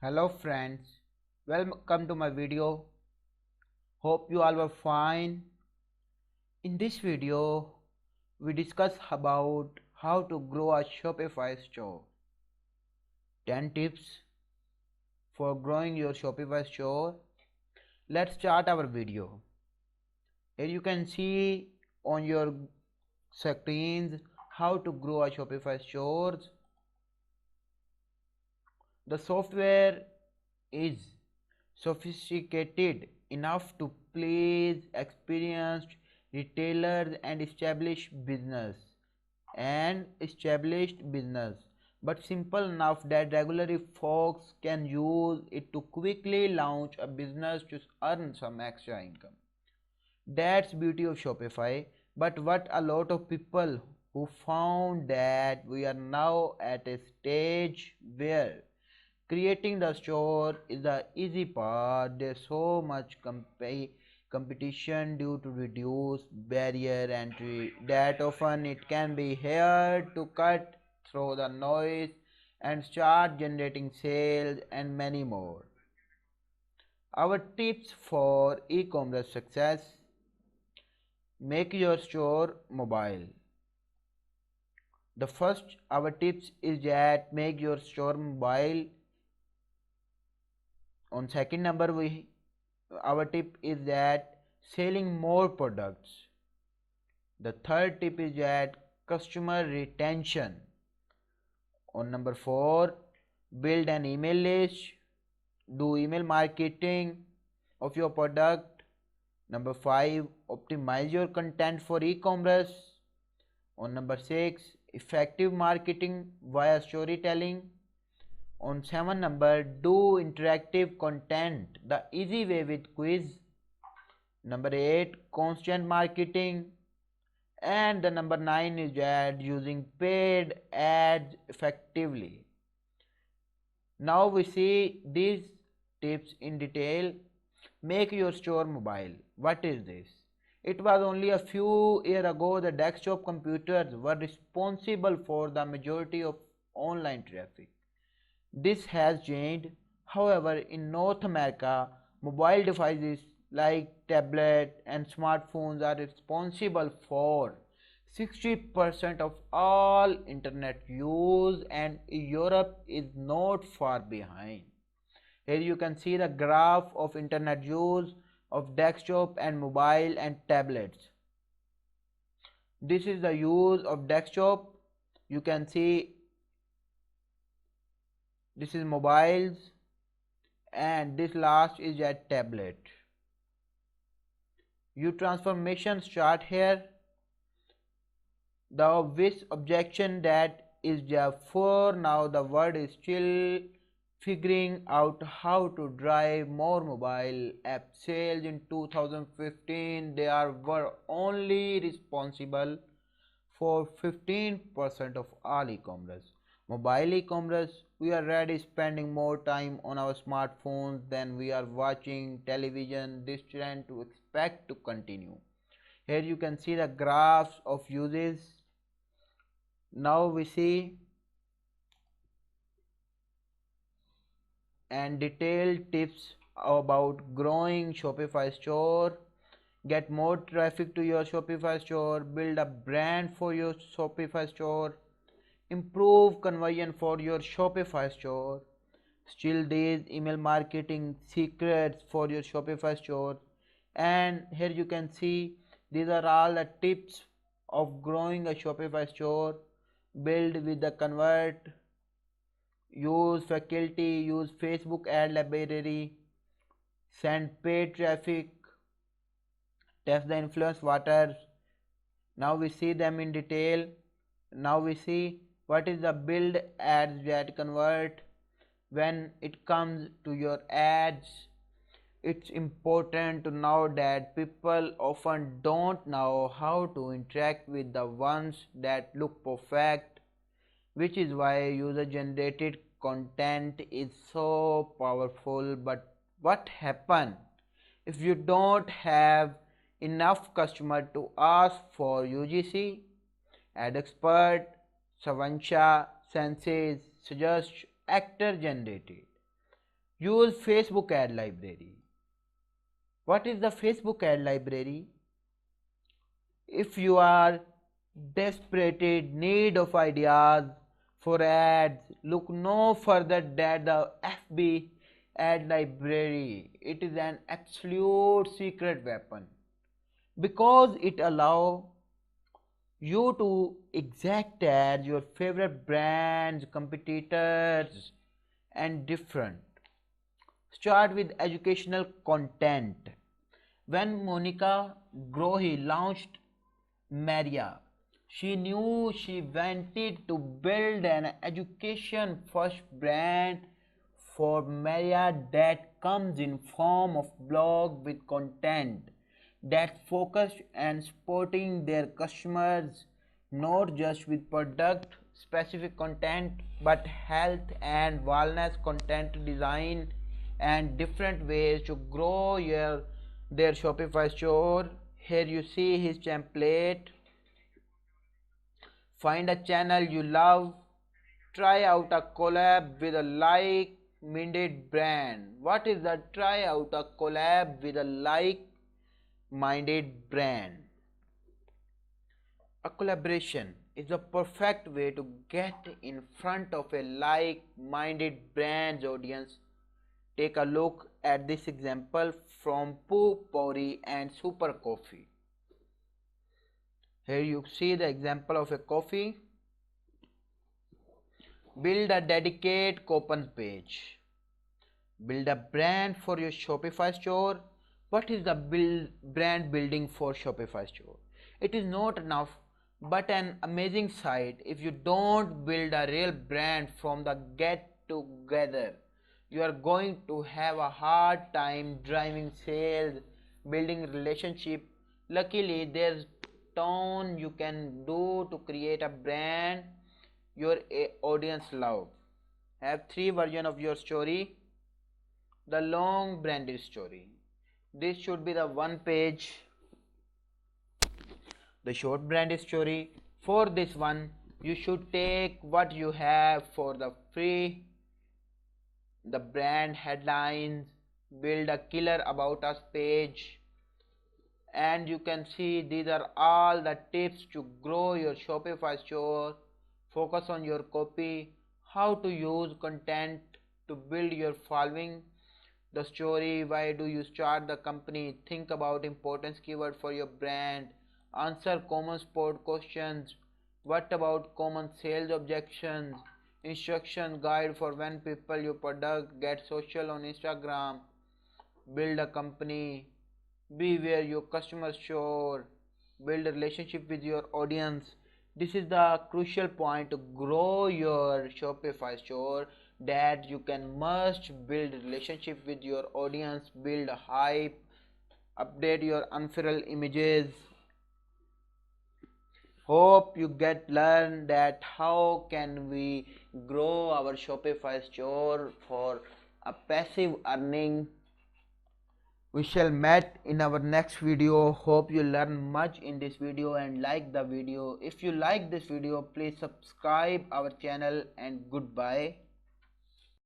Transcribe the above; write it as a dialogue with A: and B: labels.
A: Hello friends, welcome to my video. Hope you all were fine. In this video, we discuss about how to grow a Shopify store. 10 tips for growing your Shopify store. Let's start our video. Here you can see on your screens how to grow a Shopify store. The software is sophisticated enough to please experienced retailers and established business, but simple enough that regular folks can use it to quickly launch a business to earn some extra income. That's beauty of Shopify. But what a lot of people who found that we are now at a stage where creating the store is the easy part. There's so much competition due to reduced barrier entry that often it can be hard to cut through the noise and start generating sales and many more. Our tips for e-commerce success: make your store mobile. The first our tips is that make your store mobile. On second number, we our tip is that selling more products. The third tip is that customer retention. On number 4, build an email list, do email marketing of your product. Number 5, optimize your content for e-commerce. On number 6, effective marketing via storytelling. On 7 number, do interactive content the easy way with quiz. Number 8, constant marketing. And the number 9 is that using paid ads effectively. Now we see these tips in detail. Make your store mobile. What is this? It was only a few years ago the desktop computers were responsible for the majority of online traffic. This has changed. However, in North America, mobile devices like tablet and smartphones are responsible for 60% of all internet use, and Europe is not far behind. Here you can see the graph of internet use of desktop and mobile and tablets. This is the use of desktop. You can see this is mobiles, and this last is a tablet. Your transformation start here. The obvious objection that is for now the world is still figuring out how to drive more mobile app sales. In 2015 they were only responsible for 15% of all e-commerce. Mobile e-commerce, we are already spending more time on our smartphones than we are watching television. This trend to expect to continue. Here you can see the graphs of uses. Now we see and detailed tips about growing Shopify store. Get more traffic to your Shopify store, build a brand for your Shopify store, improve conversion for your Shopify store, still these email marketing secrets for your Shopify store. And here you can see these are all the tips of growing a Shopify store. Build with the convert, use faculty, use Facebook ad library, send paid traffic, test the influence waters. Now we see them in detail. Now we see what is the build ads that convert. When it comes to your ads, it's important to know that people often don't know how to interact with the ones that look perfect, which is why user generated content is so powerful. But what happens if you don't have enough customer to ask for UGC? Ad expert Savancha Senses suggest actor generated Use Facebook ad library. What is the Facebook ad library? If you are desperate in need of ideas for ads, look no further than the FB ad library. It is an absolute secret weapon because it allows you to exact ads your favorite brands, competitors, and different. Start with educational content. When Monica Grohi launched Maria, she knew she wanted to build an education first brand for Maria that comes in form of blog with content that focused and supporting their customers, not just with product specific content but health and wellness content, design and different ways to grow their Shopify store. Here you see his template. Find a channel you love. Try out a collab with a like-minded brand. What is the try out a collab with a like-minded brand? A collaboration is the perfect way to get in front of a like-minded brand's audience. Take a look at this example from Poo Pori and Super Coffee. Here you see the example of a coffee. Build a dedicated coupon page. Build a brand for your Shopify store. What is the brand building for Shopify store? It is not enough but an amazing site. If you don't build a real brand from the get together, you are going to have a hard time driving sales, building relationship. Luckily, there's ton you can do to create a brand your audience love. Have three versions of your story. The long branded story. This should be the one page. The short branded story. For this one, you should take what you have for the free. The brand headlines. Build a killer about us page. And you can see these are all the tips to grow your Shopify store. Focus on your copy, how to use content to build your following, the story, why do you start the company, think about importance keyword for your brand, answer common support questions, what about common sales objections, instruction guide for when people your product, get social on Instagram, build a company, be where your customers store, build a relationship with your audience. This is the crucial point to grow your Shopify store, that you can must build relationship with your audience, build a hype, update your unreal images. Hope you get learn that how can we grow our Shopify store for a passive earning. We shall meet in our next video. Hope you learn much in this video and like the video. If you like this video, please subscribe our channel and goodbye.